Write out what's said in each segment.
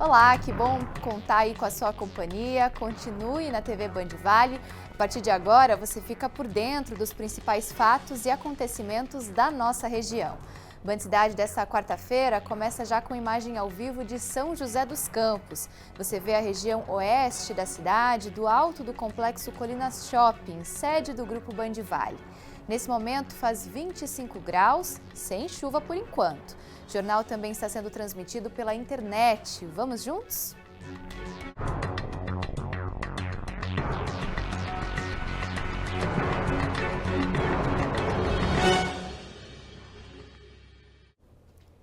Olá, que bom contar aí com a sua companhia. Continue na TV Band Vale. A partir de agora, você fica por dentro dos principais fatos e acontecimentos da nossa região. Band Cidade desta quarta-feira começa já com imagem ao vivo de São José dos Campos. Você vê a região oeste da cidade, do alto do complexo Colinas Shopping, sede do Grupo Band Vale. Nesse momento faz 25 graus, sem chuva por enquanto. O jornal também está sendo transmitido pela internet. Vamos juntos?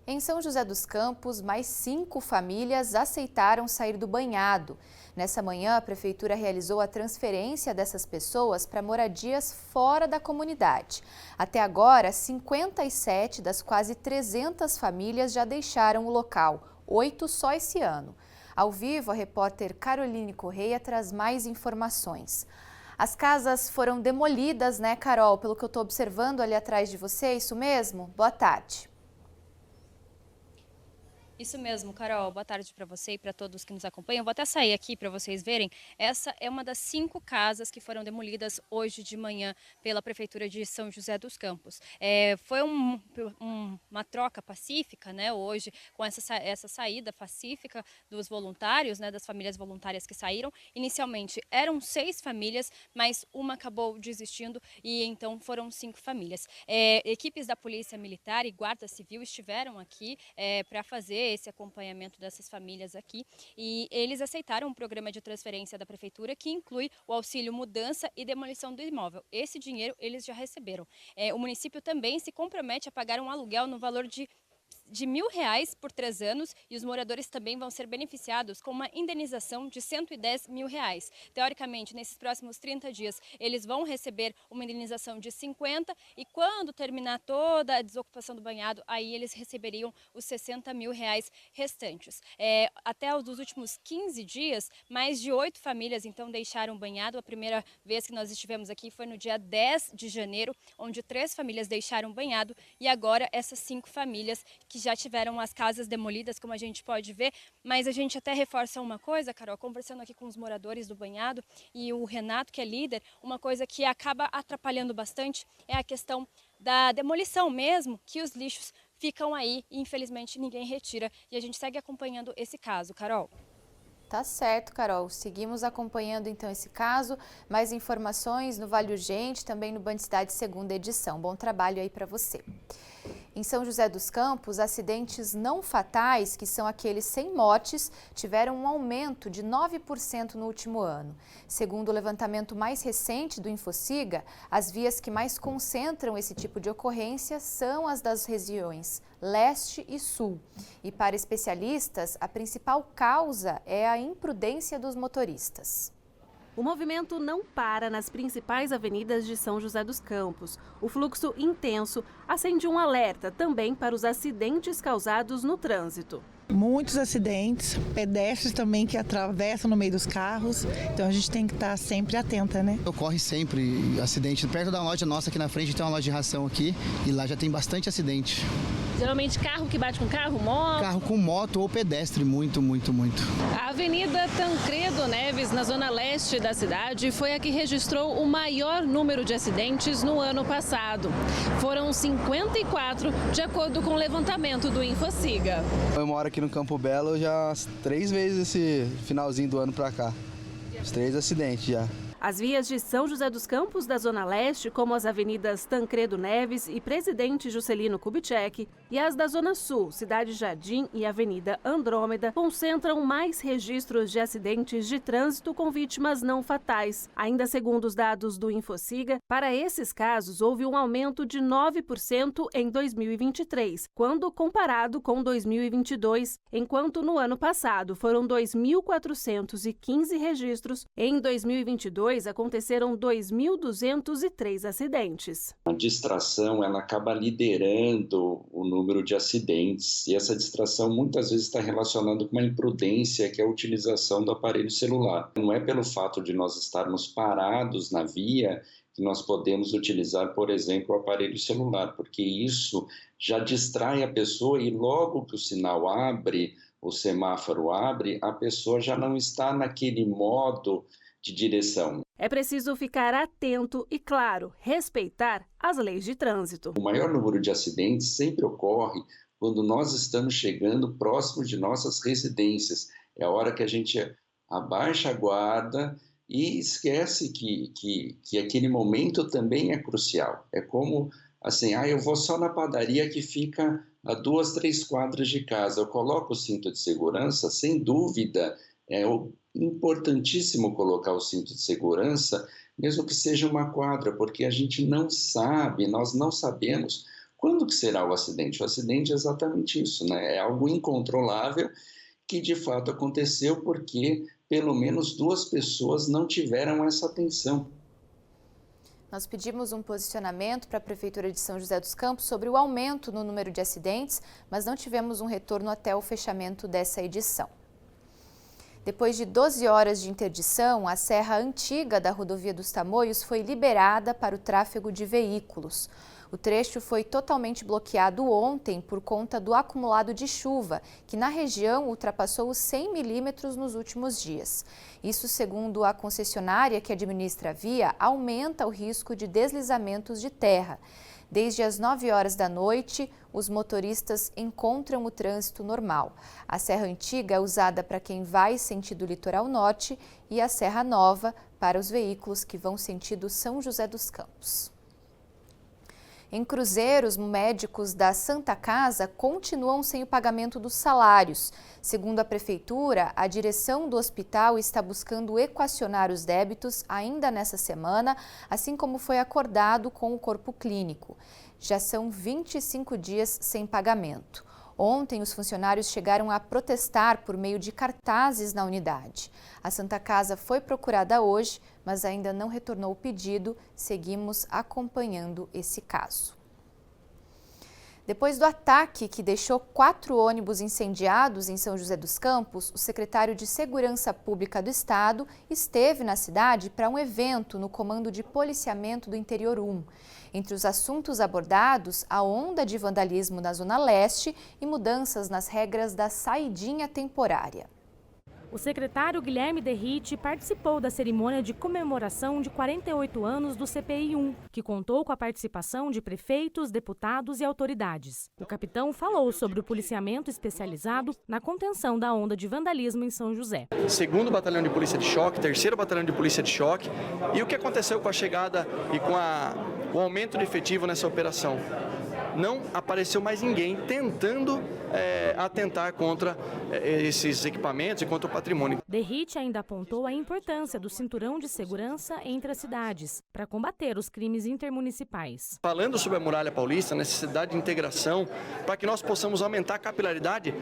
Em São José dos Campos, mais 5 famílias aceitaram sair do banhado. Nessa manhã, a Prefeitura realizou a transferência dessas pessoas para moradias fora da comunidade. Até agora, 57 das quase 300 famílias já deixaram o local, 8 só esse ano. Ao vivo, a repórter Caroline Correia traz mais informações. As casas foram demolidas, né, Carol? Pelo que eu estou observando ali atrás de você, é isso mesmo? Boa tarde. Isso mesmo, Carol. Boa tarde para você e para todos que nos acompanham. Vou até sair aqui para vocês verem. Essa é uma das 5 casas que foram demolidas hoje de manhã pela Prefeitura de São José dos Campos. Foi uma troca pacífica, né, hoje, com essa saída pacífica dos voluntários, né, das famílias voluntárias que saíram. Inicialmente eram 6 famílias, mas uma acabou desistindo e então foram 5 famílias. Equipes da Polícia Militar e Guarda Civil estiveram aqui para fazer esse acompanhamento dessas famílias aqui e eles aceitaram um programa de transferência da Prefeitura que inclui o auxílio mudança e demolição do imóvel. Esse dinheiro eles já receberam. O município também se compromete a pagar um aluguel no valor de R$1.000 por 3 anos e os moradores também vão ser beneficiados com uma indenização de R$110 mil. Teoricamente, nesses próximos 30 dias, eles vão receber uma indenização de 50 e quando terminar toda a desocupação do banhado, aí eles receberiam os R$60 mil restantes. Até os últimos 15 dias, mais de 8 famílias então deixaram o banhado. A primeira vez que nós estivemos aqui foi no dia 10 de janeiro, onde 3 famílias deixaram o banhado e agora essas 5 famílias que já tiveram as casas demolidas, como a gente pode ver, mas a gente até reforça uma coisa, Carol, conversando aqui com os moradores do banhado e o Renato, que é líder, uma coisa que acaba atrapalhando bastante é a questão da demolição mesmo, que os lixos ficam aí e infelizmente ninguém retira e a gente segue acompanhando esse caso, Carol. Tá certo, Carol. Seguimos acompanhando então esse caso. Mais informações no Vale Urgente, também no Band Cidade segunda edição. Bom trabalho aí para você. Em São José dos Campos, acidentes não fatais, que são aqueles sem mortes, tiveram um aumento de 9% no último ano. Segundo o levantamento mais recente do Infociga, as vias que mais concentram esse tipo de ocorrência são as das regiões leste e sul. E para especialistas, a principal causa é a imprudência dos motoristas. O movimento não para nas principais avenidas de São José dos Campos. O fluxo intenso acende um alerta também para os acidentes causados no trânsito. Muitos acidentes, pedestres também que atravessam no meio dos carros, então a gente tem que estar sempre atenta, né? Ocorre sempre acidente. Perto da loja nossa aqui na frente tem uma loja de ração aqui e lá já tem bastante acidente. Geralmente carro que bate com carro, moto? Carro com moto ou pedestre, muito. A Avenida Tancredo Neves, na zona leste da cidade, foi a que registrou o maior número de acidentes no ano passado. Foram 54, de acordo com o levantamento do Infociga. Eu moro aqui no Campo Belo já 3 vezes esse finalzinho do ano pra cá. Os 3 acidentes já. As vias de São José dos Campos da Zona Leste, como as avenidas Tancredo Neves e Presidente Juscelino Kubitschek, e as da Zona Sul, Cidade Jardim e Avenida Andrômeda, concentram mais registros de acidentes de trânsito com vítimas não fatais. Ainda segundo os dados do Infociga, para esses casos houve um aumento de 9% em 2023, quando comparado com 2022, enquanto no ano passado foram 2.415 registros, em 2022 aconteceram 2.203 acidentes. A distração, ela acaba liderando o número de acidentes e essa distração muitas vezes está relacionada com uma imprudência, que é a utilização do aparelho celular. Não é pelo fato de nós estarmos parados na via que nós podemos utilizar, por exemplo, o aparelho celular, porque isso já distrai a pessoa e logo que o sinal abre, o semáforo abre, a pessoa já não está naquele modo de direção. É preciso ficar atento e, claro, respeitar as leis de trânsito. O maior número de acidentes sempre ocorre quando nós estamos chegando próximo de nossas residências. É a hora que a gente abaixa a guarda e esquece que aquele momento também é crucial. É como assim, eu vou só na padaria que fica a 2, 3 quadras de casa. Eu coloco o cinto de segurança, sem dúvida, é importantíssimo colocar o cinto de segurança, mesmo que seja uma quadra, porque a gente não sabe, nós não sabemos quando que será o acidente. O acidente é exatamente isso, né? É algo incontrolável que de fato aconteceu porque pelo menos 2 pessoas não tiveram essa atenção. Nós pedimos um posicionamento para a Prefeitura de São José dos Campos sobre o aumento no número de acidentes, mas não tivemos um retorno até o fechamento dessa edição. Depois de 12 horas de interdição, a serra antiga da Rodovia dos Tamoios foi liberada para o tráfego de veículos. O trecho foi totalmente bloqueado ontem por conta do acumulado de chuva, que na região ultrapassou os 100 milímetros nos últimos dias. Isso, segundo a concessionária que administra a via, aumenta o risco de deslizamentos de terra. Desde as 9 horas da noite, os motoristas encontram o trânsito normal. A Serra Antiga é usada para quem vai sentido litoral norte e a Serra Nova para os veículos que vão sentido São José dos Campos. Em Cruzeiro, os médicos da Santa Casa continuam sem o pagamento dos salários. Segundo a Prefeitura, a direção do hospital está buscando equacionar os débitos ainda nessa semana, assim como foi acordado com o corpo clínico. Já são 25 dias sem pagamento. Ontem, os funcionários chegaram a protestar por meio de cartazes na unidade. A Santa Casa foi procurada hoje, mas ainda não retornou o pedido. Seguimos acompanhando esse caso. Depois do ataque que deixou 4 ônibus incendiados em São José dos Campos, o secretário de Segurança Pública do Estado esteve na cidade para um evento no Comando de Policiamento do Interior 1. Entre os assuntos abordados, a onda de vandalismo na Zona Leste e mudanças nas regras da saidinha temporária. O secretário Guilherme Derrite participou da cerimônia de comemoração de 48 anos do CPI-1, que contou com a participação de prefeitos, deputados e autoridades. O capitão falou sobre o policiamento especializado na contenção da onda de vandalismo em São José. 2º Batalhão de Polícia de Choque, 3º Batalhão de Polícia de Choque e o que aconteceu com a chegada e com o aumento de efetivo nessa operação. Não apareceu mais ninguém tentando atentar contra esses equipamentos e contra o patrimônio. Derrite ainda apontou a importância do cinturão de segurança entre as cidades para combater os crimes intermunicipais. Falando sobre a Muralha Paulista, a necessidade de integração para que nós possamos aumentar a capilaridade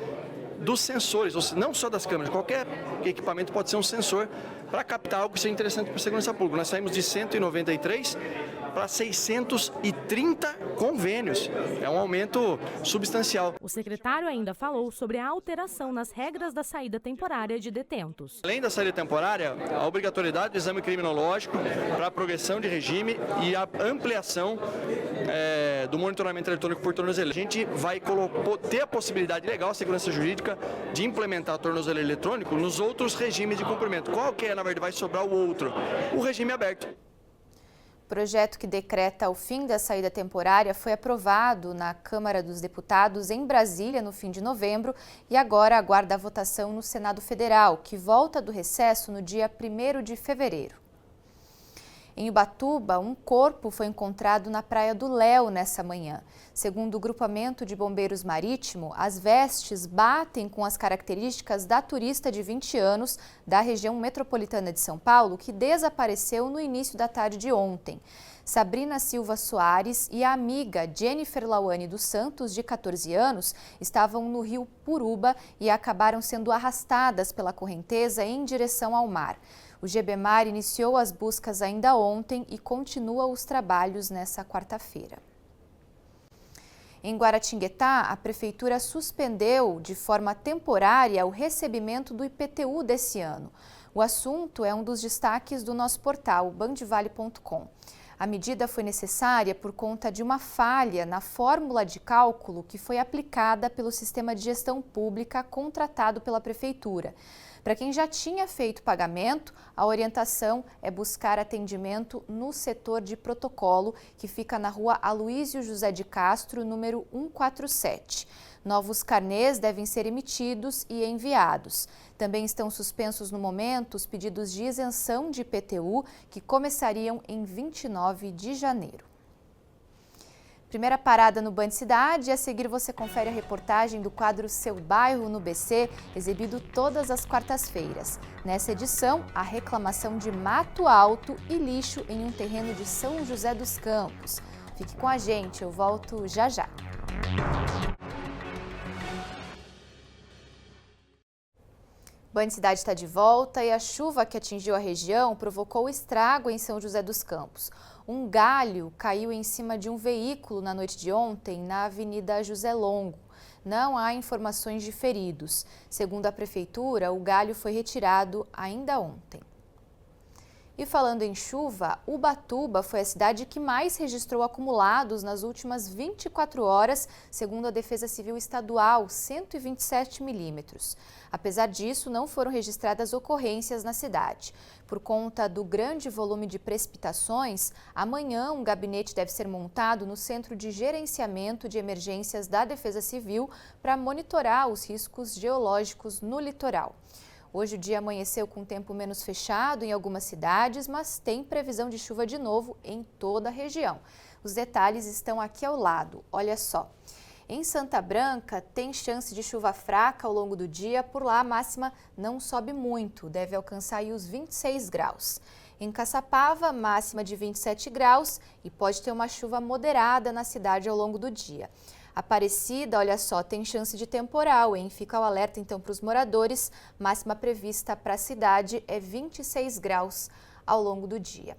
dos sensores, ou seja, não só das câmeras, qualquer equipamento pode ser um sensor para captar algo que seja interessante para a segurança pública. Nós saímos de 193 para 630 convênios. É um aumento substancial. O secretário ainda falou sobre a alteração nas regras da saída temporária de detentos. Além da saída temporária, a obrigatoriedade do exame criminológico para a progressão de regime e a ampliação do monitoramento eletrônico por tornozeleira. A gente vai ter a possibilidade legal, a segurança jurídica, de implementar a tornozeleira eletrônico nos outros regimes de cumprimento. Qual que é, na verdade, vai sobrar o outro? O regime aberto. O projeto que decreta o fim da saída temporária foi aprovado na Câmara dos Deputados em Brasília no fim de novembro e agora aguarda a votação no Senado Federal, que volta do recesso no dia 1º de fevereiro. Em Ubatuba, um corpo foi encontrado na Praia do Léo nessa manhã. Segundo o grupamento de bombeiros marítimo, as vestes batem com as características da turista de 20 anos da região metropolitana de São Paulo, que desapareceu no início da tarde de ontem. Sabrina Silva Soares e a amiga Jennifer Lauane dos Santos, de 14 anos, estavam no rio Puruba e acabaram sendo arrastadas pela correnteza em direção ao mar. O GBMAR iniciou as buscas ainda ontem e continua os trabalhos nessa quarta-feira. Em Guaratinguetá, a Prefeitura suspendeu de forma temporária o recebimento do IPTU desse ano. O assunto é um dos destaques do nosso portal, bandvale.com. A medida foi necessária por conta de uma falha na fórmula de cálculo que foi aplicada pelo sistema de gestão pública contratado pela Prefeitura. Para quem já tinha feito pagamento, a orientação é buscar atendimento no setor de protocolo, que fica na rua Aloísio José de Castro, número 147. Novos carnês devem ser emitidos e enviados. Também estão suspensos no momento os pedidos de isenção de IPTU, que começariam em 29 de janeiro. Primeira parada no Band Cidade, e a seguir você confere a reportagem do quadro Seu Bairro no BC, exibido todas as quartas-feiras. Nessa edição, a reclamação de mato alto e lixo em um terreno de São José dos Campos. Fique com a gente, eu volto já já. Band Cidade está de volta e a chuva que atingiu a região provocou estrago em São José dos Campos. Um galho caiu em cima de um veículo na noite de ontem na Avenida José Longo. Não há informações de feridos. Segundo a Prefeitura, o galho foi retirado ainda ontem. E falando em chuva, Ubatuba foi a cidade que mais registrou acumulados nas últimas 24 horas, segundo a Defesa Civil Estadual, 127 milímetros. Apesar disso, não foram registradas ocorrências na cidade. Por conta do grande volume de precipitações, amanhã um gabinete deve ser montado no Centro de Gerenciamento de Emergências da Defesa Civil para monitorar os riscos geológicos no litoral. Hoje o dia amanheceu com tempo menos fechado em algumas cidades, mas tem previsão de chuva de novo em toda a região. Os detalhes estão aqui ao lado, olha só. Em Santa Branca, tem chance de chuva fraca ao longo do dia, por lá a máxima não sobe muito, deve alcançar aí os 26 graus. Em Caçapava, máxima de 27 graus e pode ter uma chuva moderada na cidade ao longo do dia. Aparecida, olha só, tem chance de temporal, hein? Fica o alerta então para os moradores. Máxima prevista para a cidade é 26 graus ao longo do dia.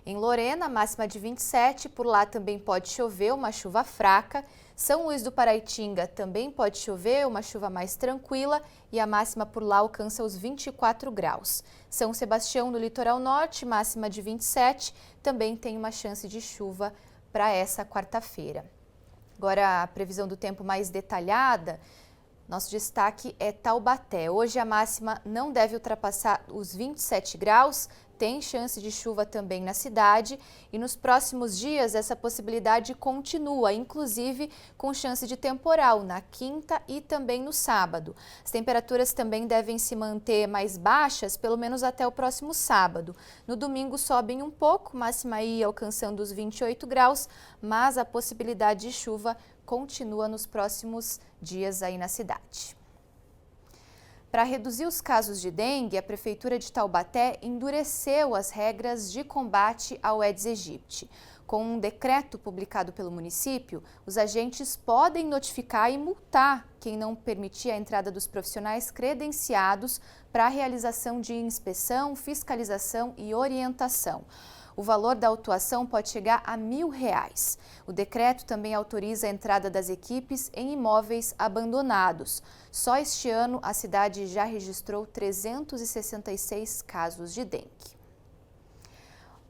Em Lorena, máxima de 27, por lá também pode chover, uma chuva fraca. São Luís do Paraitinga também pode chover, uma chuva mais tranquila e a máxima por lá alcança os 24 graus. São Sebastião, no litoral norte, máxima de 27, também tem uma chance de chuva para essa quarta-feira. Agora, a previsão do tempo mais detalhada, nosso destaque é Taubaté. Hoje a máxima não deve ultrapassar os 27 graus, tem chance de chuva também na cidade e nos próximos dias essa possibilidade continua, inclusive com chance de temporal na quinta e também no sábado. As temperaturas também devem se manter mais baixas, pelo menos até o próximo sábado. No domingo sobem um pouco, máxima aí alcançando os 28 graus, mas a possibilidade de chuva continua nos próximos dias aí na cidade. Para reduzir os casos de dengue, a Prefeitura de Taubaté endureceu as regras de combate ao Aedes aegypti. Com um decreto publicado pelo município, os agentes podem notificar e multar quem não permitir a entrada dos profissionais credenciados para a realização de inspeção, fiscalização e orientação. O valor da autuação pode chegar a R$1.000. O decreto também autoriza a entrada das equipes em imóveis abandonados. Só este ano, a cidade já registrou 366 casos de dengue.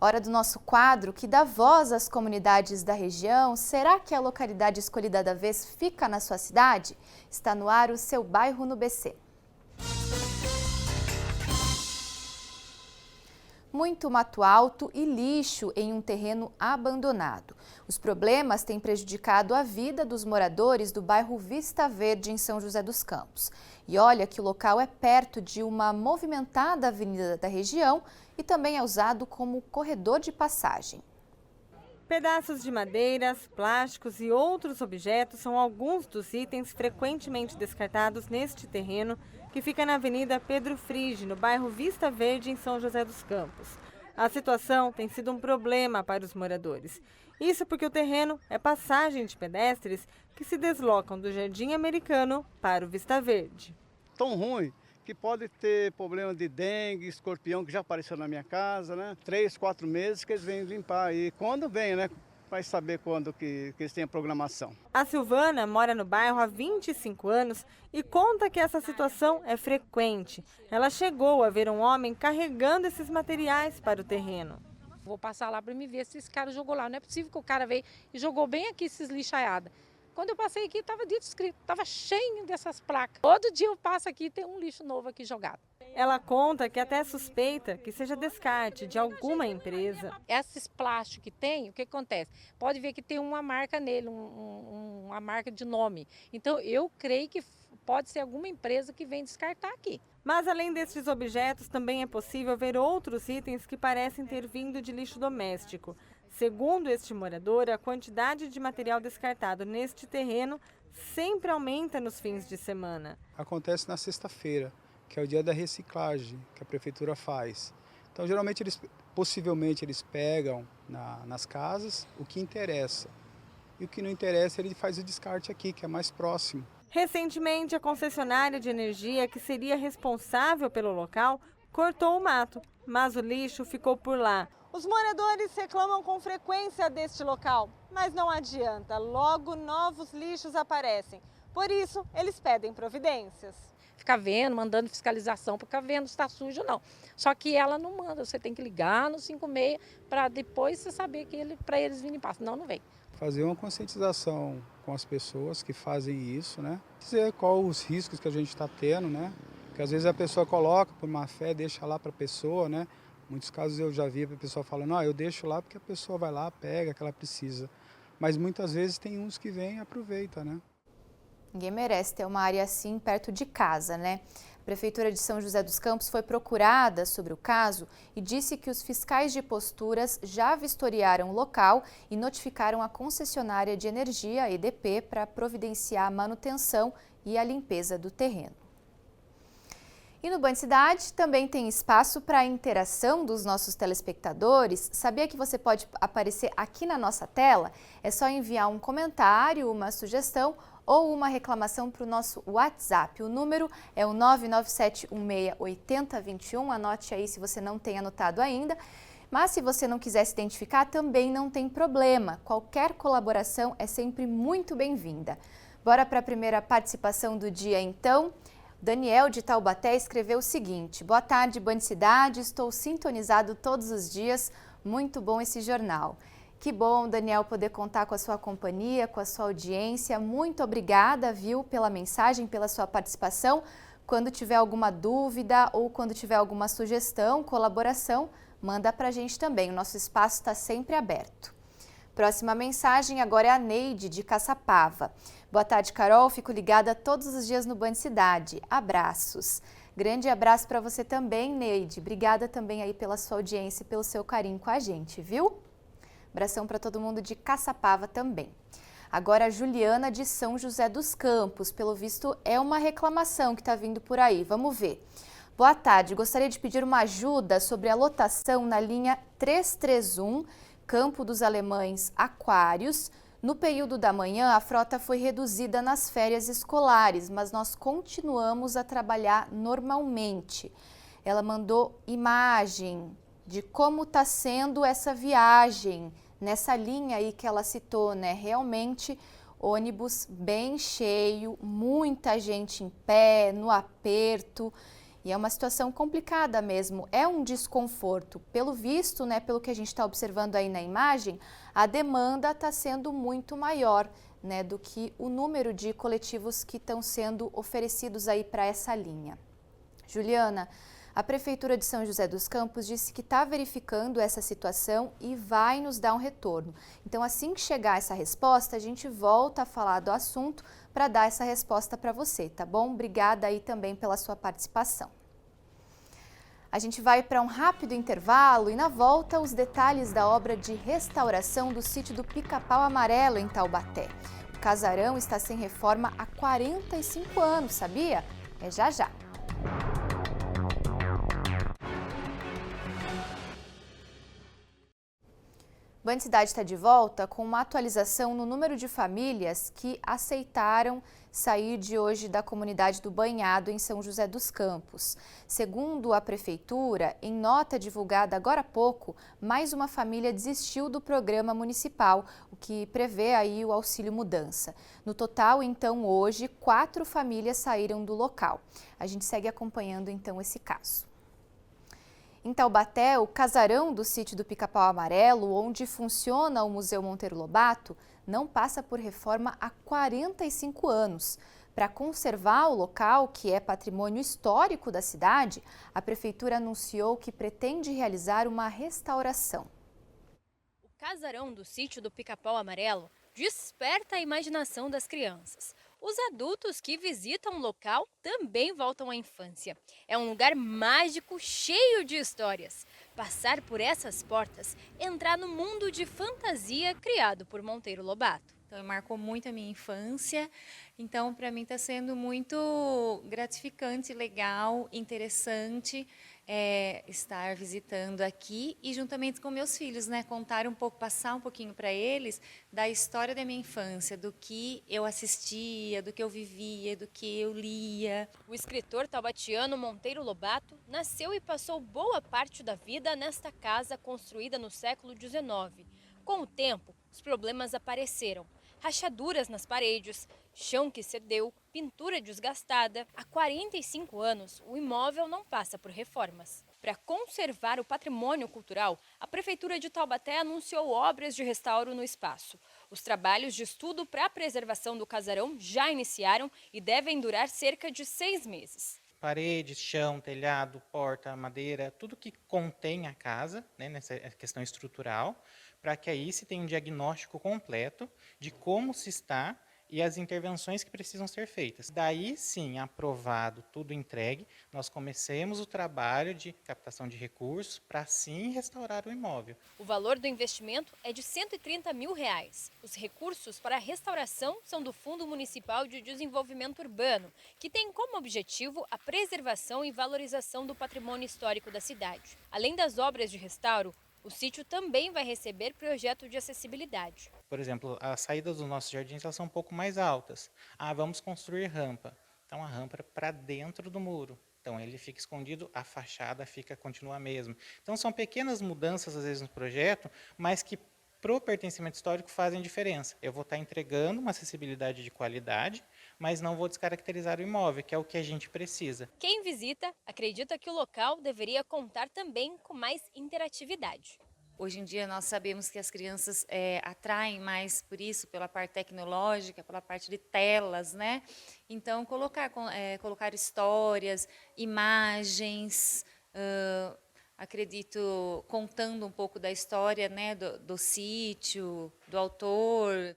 Hora do nosso quadro, que dá voz às comunidades da região. Será que a localidade escolhida da vez fica na sua cidade? Está no ar o Seu Bairro no BC. Muito mato alto e lixo em um terreno abandonado. Os problemas têm prejudicado a vida dos moradores do bairro Vista Verde, em São José dos Campos. E olha que o local é perto de uma movimentada avenida da região e também é usado como corredor de passagem. Pedaços de madeiras, plásticos e outros objetos são alguns dos itens frequentemente descartados neste terreno, que fica na Avenida Pedro Frige, no bairro Vista Verde, em São José dos Campos. A situação tem sido um problema para os moradores. Isso porque o terreno é passagem de pedestres que se deslocam do Jardim Americano para o Vista Verde. Tão ruim que pode ter problema de dengue, escorpião, que já apareceu na minha casa, né? 3, 4 meses que eles vêm limpar. E quando vem, né? Vai saber quando que eles têm a programação. A Silvana mora no bairro há 25 anos e conta que essa situação é frequente. Ela chegou a ver um homem carregando esses materiais para o terreno. Vou passar lá para me ver se esse cara jogou lá. Não é possível que o cara veio e jogou bem aqui esses lixaiadas. Quando eu passei aqui, estava dito escrito, estava cheio dessas placas. Todo dia eu passo aqui e tem um lixo novo aqui jogado. Ela conta que até suspeita que seja descarte de alguma empresa. Esses plásticos que tem, o que acontece? Pode ver que tem uma marca nele, uma marca de nome. Então eu creio que pode ser alguma empresa que vem descartar aqui. Mas além destes objetos, também é possível ver outros itens que parecem ter vindo de lixo doméstico. Segundo este morador, a quantidade de material descartado neste terreno sempre aumenta nos fins de semana. Acontece na sexta-feira, que é o dia da reciclagem que a prefeitura faz. Então, geralmente, possivelmente, eles pegam nas casas o que interessa. E o que não interessa, ele faz o descarte aqui, que é mais próximo. Recentemente, a concessionária de energia, que seria responsável pelo local, cortou o mato, mas o lixo ficou por lá. Os moradores reclamam com frequência deste local, mas não adianta, logo novos lixos aparecem. Por isso, eles pedem providências. Ficar vendo, mandando fiscalização, para ficar vendo se está sujo ou não. Só que ela não manda, você tem que ligar no 56 para depois você saber que para eles virem limpar, senão não vem. Fazer uma conscientização com as pessoas que fazem isso, né? Dizer quais os riscos que a gente está tendo, né? Porque às vezes a pessoa coloca por má fé, deixa lá para a pessoa, né? Muitos casos eu já vi a pessoa falando, eu deixo lá porque a pessoa vai lá, pega, que ela precisa. Mas muitas vezes tem uns que vêm e aproveitam, né? Ninguém merece ter uma área assim perto de casa, né? A Prefeitura de São José dos Campos foi procurada sobre o caso e disse que os fiscais de posturas já vistoriaram o local e notificaram a concessionária de energia, a EDP, para providenciar a manutenção e a limpeza do terreno. E no Band Cidade também tem espaço para a interação dos nossos telespectadores. Sabia que você pode aparecer aqui na nossa tela? É só enviar um comentário, uma sugestão ou uma reclamação para o nosso WhatsApp. O número é o 997168021. Anote aí se você não tem anotado ainda. Mas se você não quiser se identificar, também não tem problema. Qualquer colaboração é sempre muito bem-vinda. Bora para a primeira participação do dia, então. Daniel de Taubaté escreveu o seguinte: boa tarde, Band Cidade, estou sintonizado todos os dias, muito bom esse jornal. Que bom, Daniel, poder contar com a sua companhia, com a sua audiência. Muito obrigada, viu, pela mensagem, pela sua participação. Quando tiver alguma dúvida ou quando tiver alguma sugestão, colaboração, manda pra gente também, o nosso espaço está sempre aberto. Próxima mensagem agora é a Neide de Caçapava. Boa tarde, Carol. Fico ligada todos os dias no Band Cidade. Abraços. Grande abraço para você também, Neide. Obrigada também aí pela sua audiência e pelo seu carinho com a gente, viu? Abração para todo mundo de Caçapava também. Agora a Juliana de São José dos Campos. Pelo visto é uma reclamação que está vindo por aí. Vamos ver. Boa tarde. Gostaria de pedir uma ajuda sobre a lotação na linha 331, Campo dos Alemães Aquários. No período da manhã, a frota foi reduzida nas férias escolares, mas nós continuamos a trabalhar normalmente. Ela mandou imagem de como está sendo essa viagem, nessa linha aí que ela citou, né? Realmente, ônibus bem cheio, muita gente em pé, no aperto. E é uma situação complicada mesmo, é um desconforto. Pelo visto, né, pelo que a gente está observando aí na imagem, a demanda está sendo muito maior, né, do que o número de coletivos que estão sendo oferecidos aí para essa linha. Juliana, a Prefeitura de São José dos Campos disse que está verificando essa situação e vai nos dar um retorno. Então, assim que chegar essa resposta, a gente volta a falar do assunto para dar essa resposta para você, tá bom? Obrigada aí também pela sua participação. A gente vai para um rápido intervalo e na volta os detalhes da obra de restauração do sítio do Pica-Pau Amarelo em Taubaté. O casarão está sem reforma há 45 anos, sabia? É já já. Band Cidade está de volta com uma atualização no número de famílias que aceitaram sair de hoje da comunidade do Banhado em São José dos Campos. Segundo a Prefeitura, em nota divulgada agora há pouco, mais uma família desistiu do programa municipal, o que prevê aí o auxílio mudança. No total, então, hoje, 4 famílias saíram do local. A gente segue acompanhando, então, esse caso. Em Taubaté, o casarão do sítio do Pica-Pau Amarelo, onde funciona o Museu Monteiro Lobato, não passa por reforma há 45 anos. Para conservar o local, que é patrimônio histórico da cidade, a prefeitura anunciou que pretende realizar uma restauração. O casarão do sítio do Pica-Pau Amarelo desperta a imaginação das crianças. Os adultos que visitam o local também voltam à infância. É um lugar mágico, cheio de histórias. Passar por essas portas, entrar no mundo de fantasia criado por Monteiro Lobato. Então, marcou muito a minha infância. Então, para mim está sendo muito gratificante, legal, interessante estar visitando aqui e juntamente com meus filhos, né, contar um pouco, passar um pouquinho para eles da história da minha infância, do que eu assistia, do que eu vivia, do que eu lia. O escritor taubatiano Monteiro Lobato nasceu e passou boa parte da vida nesta casa construída no século XIX. Com o tempo, os problemas apareceram. Rachaduras nas paredes, chão que cedeu, pintura desgastada. Há 45 anos, o imóvel não passa por reformas. Para conservar o patrimônio cultural, a Prefeitura de Taubaté anunciou obras de restauro no espaço. Os trabalhos de estudo para a preservação do casarão já iniciaram e devem durar cerca de 6 meses. Paredes, chão, telhado, porta, madeira, tudo que contém a casa, né, nessa questão estrutural, para que aí se tenha um diagnóstico completo de como se está e as intervenções que precisam ser feitas. Daí, sim, aprovado, tudo entregue, nós comecemos o trabalho de captação de recursos para, assim, restaurar o imóvel. O valor do investimento é de R$ 130 mil. Os recursos para a restauração são do Fundo Municipal de Desenvolvimento Urbano, que tem como objetivo a preservação e valorização do patrimônio histórico da cidade. Além das obras de restauro, o sítio também vai receber projeto de acessibilidade. Por exemplo, as saídas dos nossos jardins elas são um pouco mais altas. Vamos construir rampa. Então a rampa é para dentro do muro. Então ele fica escondido, a fachada continua a mesma. Então são pequenas mudanças às vezes no projeto, mas que para o pertencimento histórico fazem diferença. Eu vou estar entregando uma acessibilidade de qualidade, mas não vou descaracterizar o imóvel, que é o que a gente precisa. Quem visita acredita que o local deveria contar também com mais interatividade. Hoje em dia nós sabemos que as crianças atraem mais por isso, pela parte tecnológica, pela parte de telas, né? Então colocar histórias, imagens, acredito contando um pouco da história, né, do sítio, do autor.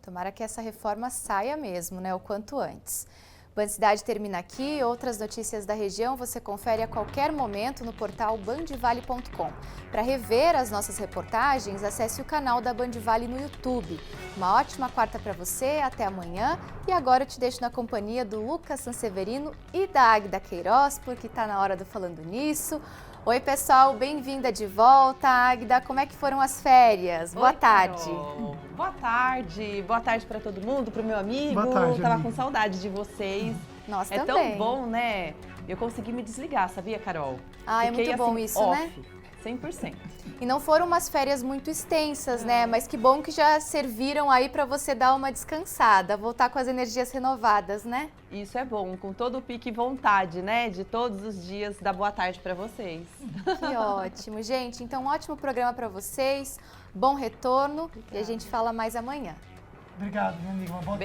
Tomara que essa reforma saia mesmo, né, o quanto antes. Band Cidade termina aqui. Outras notícias da região você confere a qualquer momento no portal bandvale.com. Para rever as nossas reportagens, acesse o canal da Band Vale no YouTube. Uma ótima quarta para você, até amanhã. E agora eu te deixo na companhia do Lucas Sanseverino e da Águida Queiroz, porque está na hora do Falando Nisso. Oi, pessoal, bem-vinda de volta. Águida, como é que foram as férias? Boa tarde. Carol. Boa tarde para todo mundo, para o meu amigo. Boa tarde, Tava amigo. com saudade de vocês. Nós também. Tão bom, né? Eu consegui me desligar, sabia, Carol? É muito bom assim, isso, off, né? 100%. E não foram umas férias muito extensas, né? Mas que bom que já serviram aí para você dar uma descansada, voltar com as energias renovadas, né? Isso é bom, com todo o pique e vontade, né? De todos os dias dar boa tarde para vocês. Que ótimo, gente. Então, um ótimo programa para vocês, bom retorno. Obrigada. E a gente fala mais amanhã. Obrigado, meu amigo. Uma boa tarde.